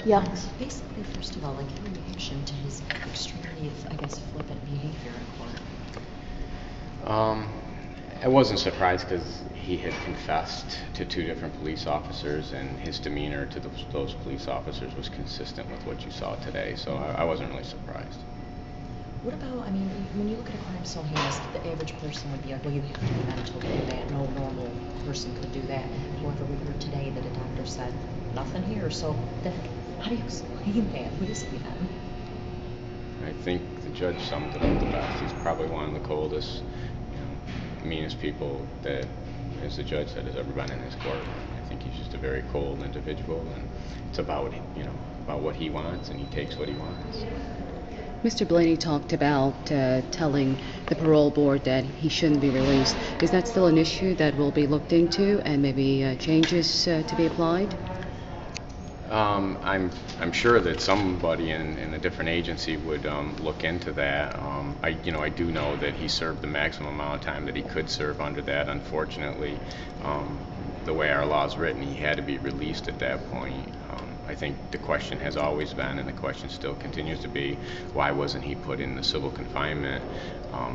Yeah. Basically, first of all, like your reaction to his extremely, I guess, flippant behavior in court. I wasn't surprised because he had confessed to 2 different police officers, and his demeanor to those police officers was consistent with what you saw today, so I wasn't really surprised. What about, I mean, when you look at a crime so heinous, the average person would be like, well, you have to be mental to do that. No normal person could do that. However, we heard today that a doctor said, nothing here. So then, how do you explain that? What is he then? I think the judge summed it up the best. He's probably one of the coldest, meanest people that, as the judge said, has ever been in his court. I think he's just a very cold individual, and it's about, about what he wants, and he takes what he wants. Mr. Blainey talked about telling the parole board that he shouldn't be released. Is that still an issue that will be looked into and maybe changes to be applied? I'm sure that somebody in a different agency would look into that. I do know that he served the maximum amount of time that he could serve under that. Unfortunately, the way our law is written, he had to be released at that point. I think the question has always been, and the question still continues to be, why wasn't he put in the civil confinement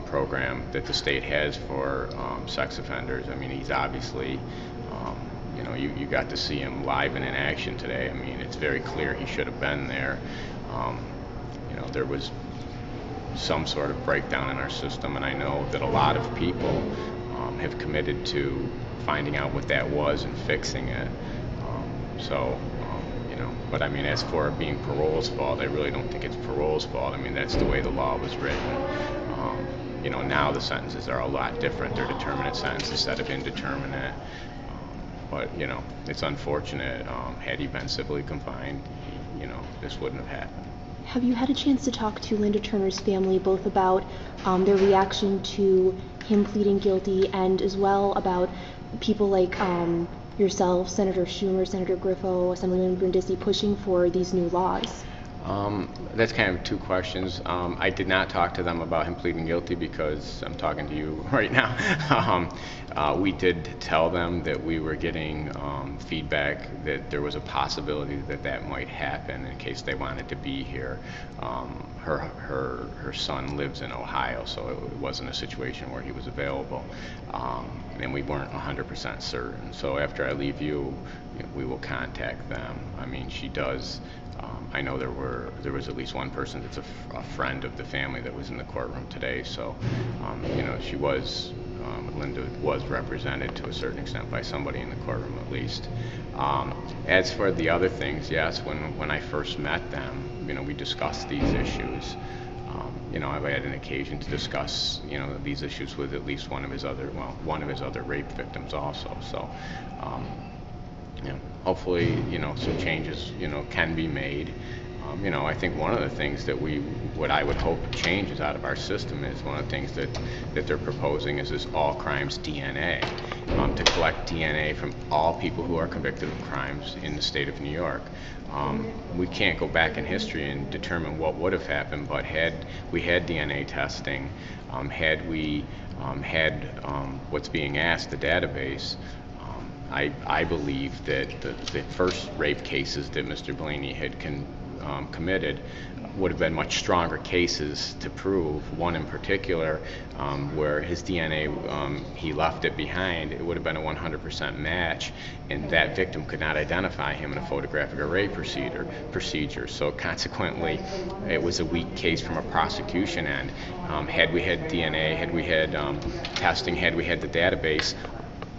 program that the state has for sex offenders? I mean, he's obviously, you got to see him live and in action today. I mean, it's very clear he should have been there. There was some sort of breakdown in our system, and I know that a lot of people have committed to finding out what that was and fixing it. But I mean, as for it being parole's fault, I really don't think it's parole's fault. I mean, that's the way the law was written. Now the sentences are a lot different. They're determinate sentences instead of indeterminate. But it's unfortunate. Had he been civilly confined, this wouldn't have happened. Have you had a chance to talk to Linda Turner's family, both about their reaction to him pleading guilty, and as well about people like yourself, Senator Schumer, Senator Griffo, Assemblyman Brindisi, pushing for these new laws? That's kind of 2 questions. I did not talk to them about him pleading guilty because I'm talking to you right now. We did tell them that we were getting feedback that there was a possibility that might happen in case they wanted to be here. Her son lives in Ohio, so it wasn't a situation where he was available, and we weren't 100% certain. So after I leave you, we will contact them. I mean, she does. I know there was at least one person that's a friend of the family that was in the courtroom today. So, she was. Linda was represented to a certain extent by somebody in the courtroom at least. As for the other things, yes, when I first met them, we discussed these issues. I've had an occasion to discuss, these issues with at least one of his other rape victims also. So, hopefully, some changes, can be made. I think one of the things that what I would hope changes out of our system is one of the things that they're proposing is this all crimes DNA, to collect DNA from all people who are convicted of crimes in the state of New York. We can't go back in history and determine what would have happened, but had we had DNA testing, had we had what's being asked, the database, I believe that the first rape cases that Mr. Blainey had committed would have been much stronger cases to prove. One in particular, where his DNA, he left it behind, it would have been a 100% match, and that victim could not identify him in a photographic array procedure. So consequently, it was a weak case from a prosecution end. Had we had DNA, had we had testing, had we had the database,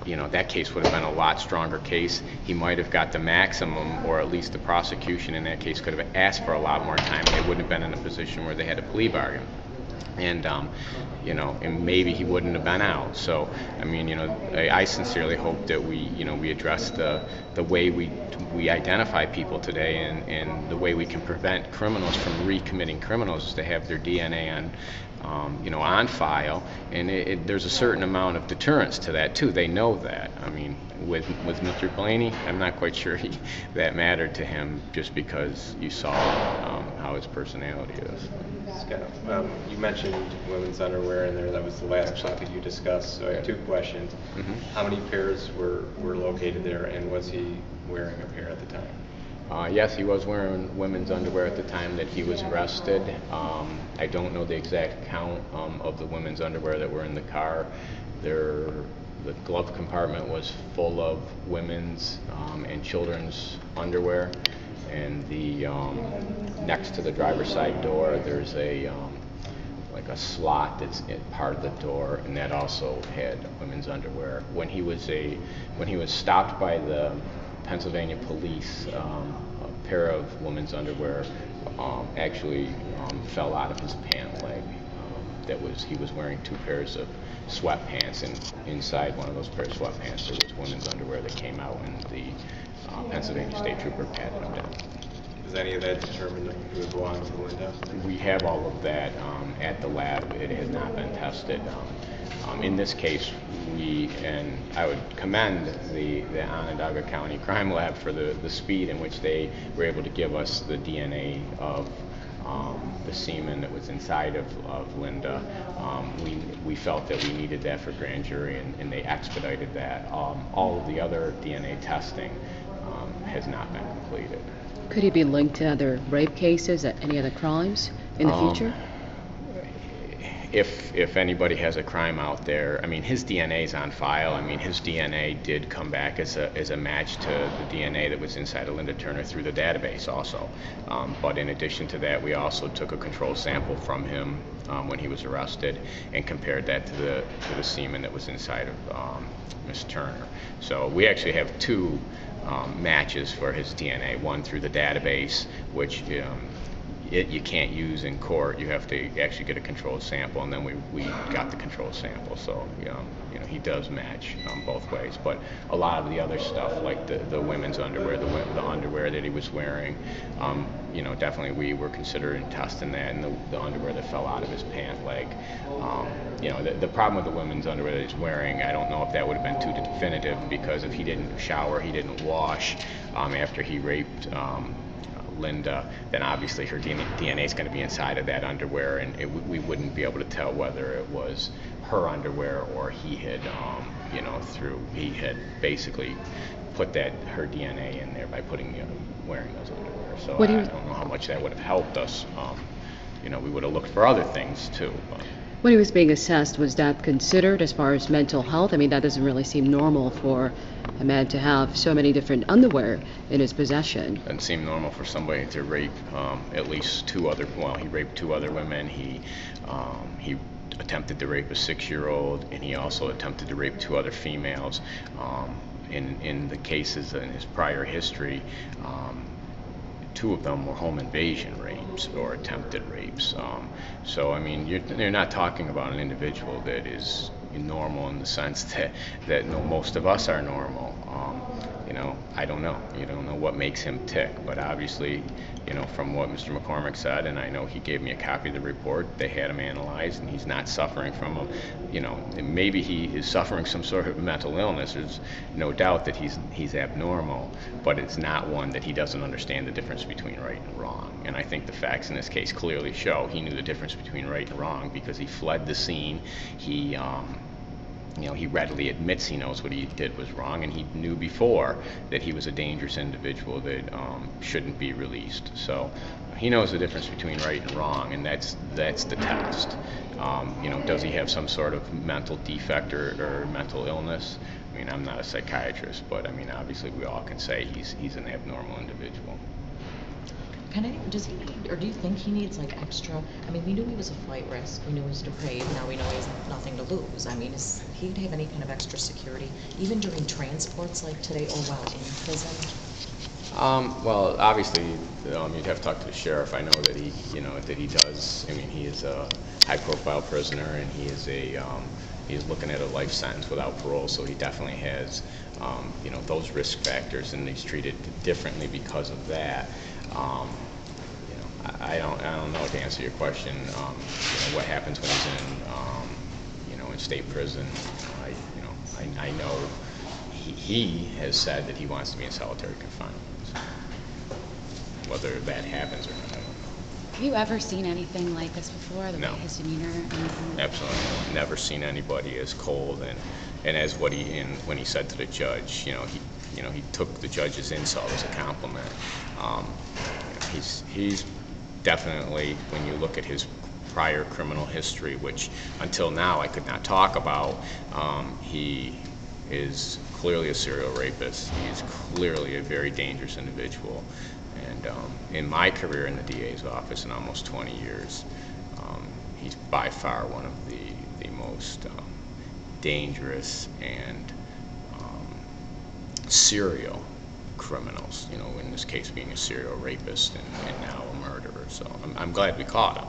that case would have been a lot stronger case. He might have got the maximum, or at least the prosecution in that case could have asked for a lot more time. They wouldn't have been in a position where they had a plea bargain. And, and maybe he wouldn't have been out. So, I mean, I sincerely hope that we address the way we identify people today, and the way we can prevent criminals from recommitting criminals is to have their DNA on file, and there's a certain amount of deterrence to that too. They know that. I mean, with Mr. Blainey, I'm not quite sure that mattered to him, just because you saw how his personality is. Scott, you mentioned women's underwear in there. That was the last topic you discussed. So I have 2 questions. Mm-hmm. How many pairs were located there, and was he wearing a pair at the time? Yes, he was wearing women's underwear at the time that he was arrested. I don't know the exact count of the women's underwear that were in the car. The glove compartment was full of women's and children's underwear. And the next to the driver's side door, there's like a slot that's in part of the door, and that also had women's underwear. When he was stopped by the Pennsylvania police, a pair of women's underwear actually fell out of his pant leg. He was wearing 2 pairs of sweatpants, and inside one of those pairs of sweatpants there was women's underwear that came out, and the Pennsylvania State Trooper patted him down. Is any of that determined who it belonged to Linda? We have all of that at the lab. It has not been tested. In this case, and I would commend the Oneida County Crime Lab for the speed in which they were able to give us the DNA of the semen that was inside of Linda. We felt that we needed that for grand jury, and they expedited that. All of the other DNA testing has not been completed. Could he be linked to other rape cases, any other crimes in the future? If anybody has a crime out there, I mean, his DNA is on file. I mean, his DNA did come back as a match to the DNA that was inside of Linda Turner through the database also. But in addition to that, we also took a control sample from him when he was arrested and compared that to the semen that was inside of Miss Turner. So we actually have 2 matches for his DNA, one through the database, which you can't use in court. You have to actually get a controlled sample, and then we got the controlled sample. So he does match both ways. But a lot of the other stuff, like the women's underwear, the underwear that he was wearing, definitely we were considering testing that, and the underwear that fell out of his pant leg. The problem with the women's underwear that he's wearing, I don't know if that would have been too definitive, because if he didn't shower, he didn't wash after he raped Linda, then obviously her DNA is going to be inside of that underwear, and we wouldn't be able to tell whether it was her underwear or he had, he had basically put her DNA in there by wearing those underwear. So I don't know how much that would have helped us. We would have looked for other things too. But. When he was being assessed, was that considered as far as mental health? I mean, that doesn't really seem normal for a man to have so many different underwear in his possession. Doesn't seem normal for somebody to rape at least he raped 2 other women. He attempted to rape a 6-year-old, and he also attempted to rape 2 other females. In the cases in his prior history, 2 of them were home invasion rapes or attempted rapes. So I mean, you're not talking about an individual that is normal in the sense that most of us are normal. I don't know. You don't know what makes him tick, but obviously, from what Mr. McCormick said, and I know he gave me a copy of the report, they had him analyzed, and he's not suffering from maybe he is suffering some sort of mental illness. There's no doubt that he's abnormal, but it's not one that he doesn't understand the difference between right and wrong. And I think the facts in this case clearly show he knew the difference between right and wrong, because he fled the scene. He readily admits he knows what he did was wrong, and he knew before that he was a dangerous individual that shouldn't be released. So he knows the difference between right and wrong, and that's the test. Does he have some sort of mental defect or mental illness? I mean, I'm not a psychiatrist, but I mean, obviously we all can say he's an abnormal individual. Does he need, or do you think he needs extra? I mean, we knew he was a flight risk. We knew he was depraved. Now we know he has nothing to lose. I mean, does he have any kind of extra security, even during transports like today, or while in prison? Well, obviously, you'd have to talk to the sheriff. I know that he does. I mean, he is a high-profile prisoner, and he's looking at a life sentence without parole. So he definitely has, those risk factors, and he's treated differently because of that. I don't know to answer your question. What happens when he's in state prison? I know he has said that he wants to be in solitary confinement. Whether that happens or not, I don't know. Have you ever seen anything like this before? The No. way his demeanor? Anything? Absolutely, never seen anybody as cold and as when he said to the judge, he took the judge's insult as a compliment. He's definitely, when you look at his prior criminal history, which until now I could not talk about, he is clearly a serial rapist. He's clearly a very dangerous individual. And in my career in the DA's office in almost 20 years, he's by far one of the most dangerous and serial criminals, in this case being a serial rapist and now a murderer. So I'm glad we caught him.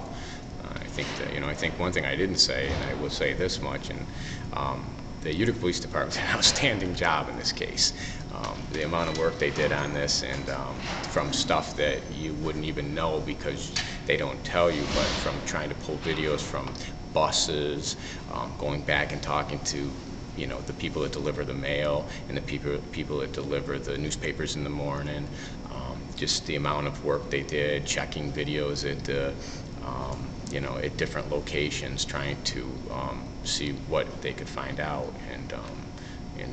I think that, I think one thing I didn't say, and I will say this much, and the Utica Police Department did an outstanding job in this case. The amount of work they did on this, and from stuff that you wouldn't even know because they don't tell you, but from trying to pull videos from buses, going back and talking to the people that deliver the mail and the people that deliver the newspapers in the morning, just the amount of work they did, checking videos at at different locations, trying to see what they could find out, and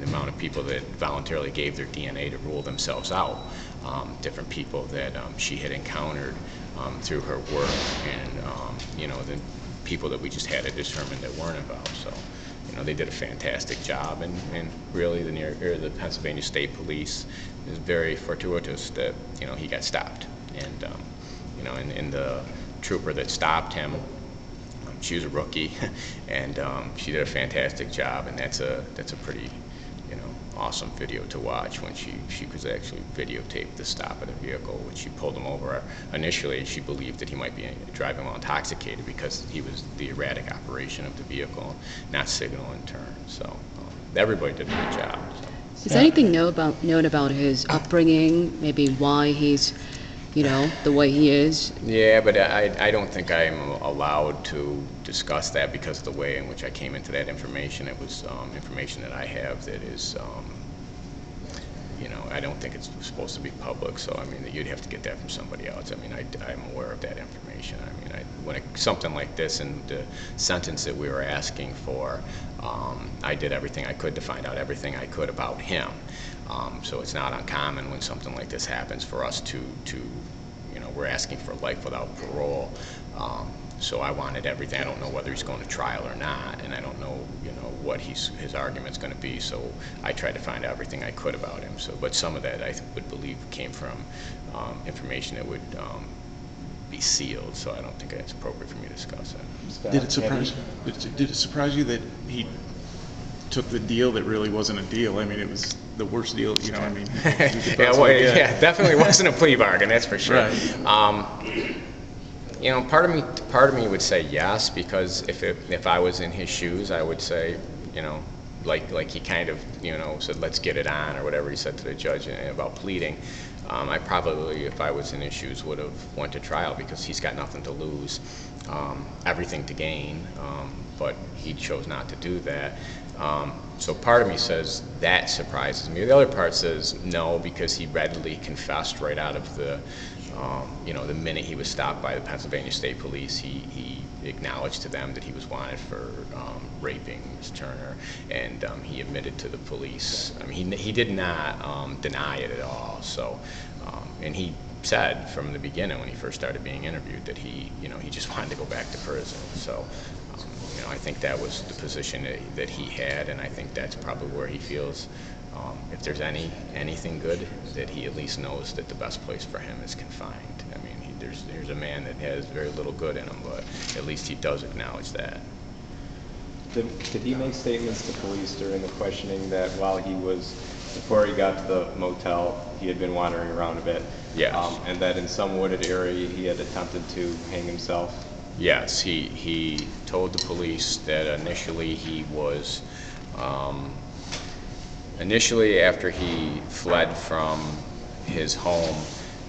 the amount of people that voluntarily gave their DNA to rule themselves out, different people that she had encountered through her work, and the people that we just had to determine that weren't involved. So they did a fantastic job, and really the Pennsylvania State Police is very fortuitous that he got stopped, and and the trooper that stopped him, she was a rookie, and she did a fantastic job, and that's a pretty awesome video to watch when she could actually videotape the stop of the vehicle, when she pulled him over. Initially, she believed that he might be driving while intoxicated because he was the erratic operation of the vehicle, not signal in turn. So everybody did a good job. So. Is anything known about his upbringing, maybe why he's the way he is? Yeah, but I don't think I'm allowed to discuss that because of the way in which I came into that information. It was information that I have that is, I don't think it's supposed to be public. So, I mean, you'd have to get that from somebody else. I mean, I'm aware of that information. I mean, when something like this and the sentence that we were asking for, I did everything I could to find out everything I could about him. So it's not uncommon when something like this happens for us to we're asking for life without parole. So I wanted everything. I don't know whether he's going to trial or not, and I don't know, what his argument's going to be. So I tried to find out everything I could about him. So, but some of that I would believe came from information that would be sealed. So I don't think it's appropriate for me to discuss that. Did it surprise you? Did it surprise you that he took the deal that really wasn't a deal? I mean, it was the worst deal, I mean. Yeah, definitely wasn't a plea bargain, that's for sure. Right. Part of me would say yes, because if I was in his shoes, I would say, like he kind of, said, let's get it on, or whatever he said to the judge about pleading. I probably, if I was in his shoes, would have went to trial because he's got nothing to lose, everything to gain, but he chose not to do that. So part of me says that surprises me. The other part says no, because he readily confessed right out of the minute he was stopped by the Pennsylvania State Police. He acknowledged to them that he was wanted for raping Ms. Turner, and he admitted to the police. I mean, he did not deny it at all. So, and he said from the beginning when he first started being interviewed that he just wanted to go back to prison. So. I think that was the position that he had, and I think that's probably where he feels, if there's anything good, that he at least knows that the best place for him is confined. I mean, there's a man that has very little good in him, but at least he does acknowledge that. Did he make statements to police during the questioning that before he got to the motel, he had been wandering around a bit? Yes. And that in some wooded area he had attempted to hang himself? Yes, he told the police that initially he was, after he fled from his home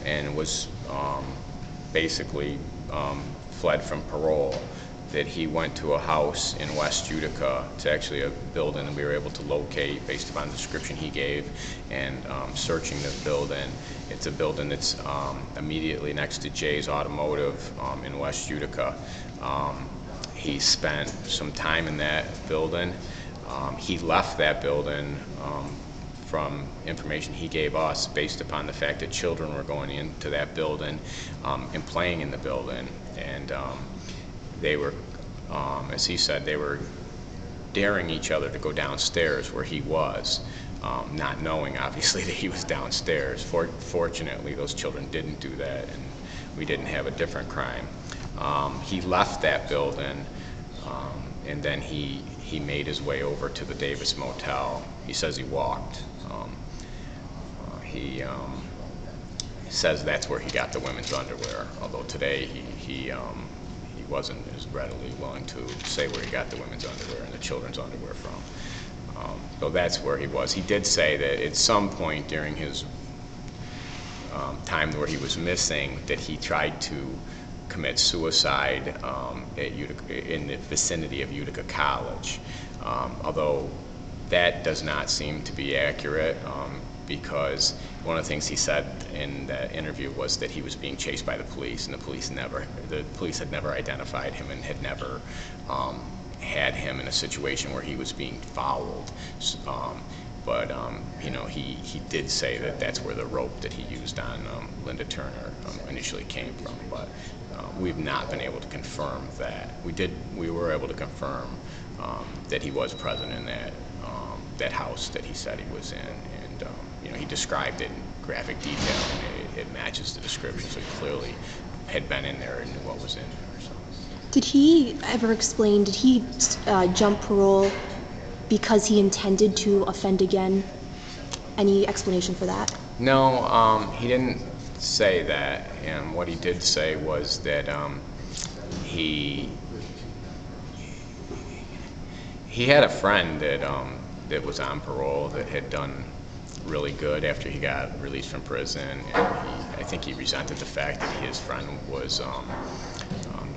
and was basically fled from parole, that he went to a house in West Utica. It's actually a building that we were able to locate based upon the description he gave, and searching the building. It's a building that's immediately next to Jay's Automotive in West Utica. He spent some time in that building. He left that building from information he gave us based upon the fact that children were going into that building and playing in the building, and they were, as he said, they were daring each other to go downstairs where he was, not knowing obviously that he was downstairs. Fortunately, those children didn't do that, and we didn't have a different crime. He left that building, and then he made his way over to the Davis Motel. He says he walked. He says that's where he got the women's underwear, although today he wasn't as readily willing to say where he got the women's underwear and the children's underwear from. So that's where he was. He did say that at some point during his time where he was missing, that he tried to commit suicide at Utica, in the vicinity of Utica College, although that does not seem to be accurate, because one of the things he said in that interview was that he was being chased by the police, and the police had never identified him and had never had him in a situation where he was being followed. But you know, he did say that that's where the rope that he used on Linda Turner initially came from. But we've not been able to confirm that. We were able to confirm that he was present in that house that he said he was in, and you know, he described it in graphic detail, and it matches the description. So he clearly had been in there and knew what was in there. So. Did he ever explain, did he jump parole because he intended to offend again? Any explanation for that? No, he didn't say that. And what he did say was that he had a friend that was on parole that had done really good after he got released from prison, and I think he resented the fact that his friend was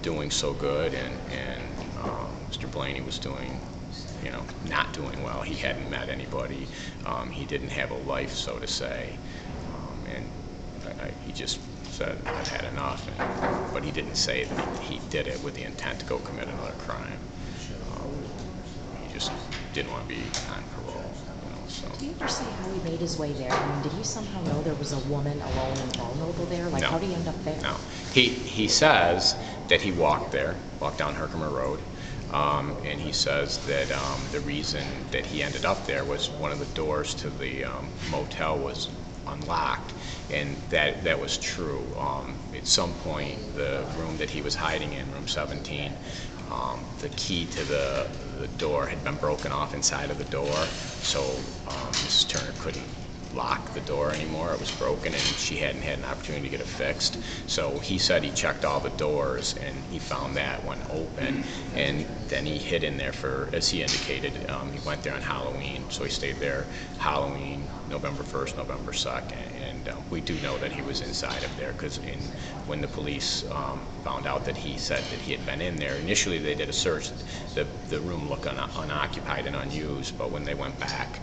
doing so good, and Mr. Blainey was doing, you know, not doing well. He hadn't met anybody. He didn't have a life, so to say, and he just said, "I've had enough." But he didn't say that he did it with the intent to go commit another crime. He just didn't want to be on parole. So. Do you ever say how he made his way there? I mean, did he somehow know there was a woman alone and vulnerable there? Like, no. How did he end up there? No. He says that he walked down Herkimer Road, and he says that the reason that he ended up there was one of the doors to the motel was unlocked, and that was true. At some point, the room that he was hiding in, room 17, the key to the door had been broken off inside of the door, so Mrs. Turner couldn't lock the door anymore. It was broken, and she hadn't had an opportunity to get it fixed. So he said he checked all the doors, and he found that one open, and then he hid in there for, as he indicated, he went there on Halloween, so he stayed there Halloween, November 1st, November 2nd, and we do know that he was inside of there, because when the police found out that he said that he had been in there, initially they did a search. The room looked unoccupied and unused, but when they went back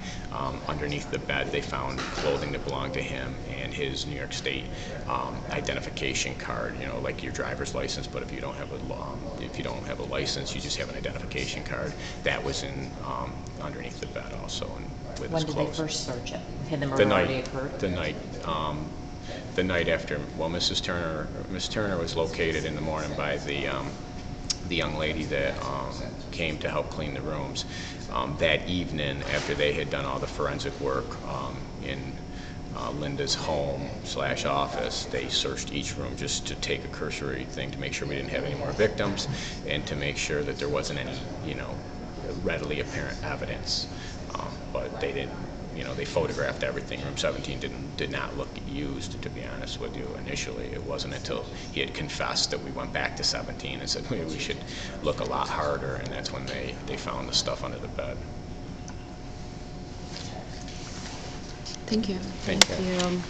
underneath the bed, they found clothing that belonged to him and his New York State identification card, you know, like your driver's license, but if you don't have a license, you just have an identification card. That was in underneath the bed also, and with When his did clothes. they first search it? Had the murder already occurred? The night after. Well, Miss Turner was located in the morning by the young lady that came to help clean the rooms. That evening, after they had done all the forensic work in Linda's home/office, they searched each room just to take a cursory thing to make sure we didn't have any more victims, and to make sure that there wasn't any, you know, readily apparent evidence. But they didn't, you know, they photographed everything. Room 17 did not look used, to be honest with you, initially. It wasn't until he had confessed that we went back to 17 and said, we should look a lot harder, and that's when they found the stuff under the bed. Thank you. Thank you. you.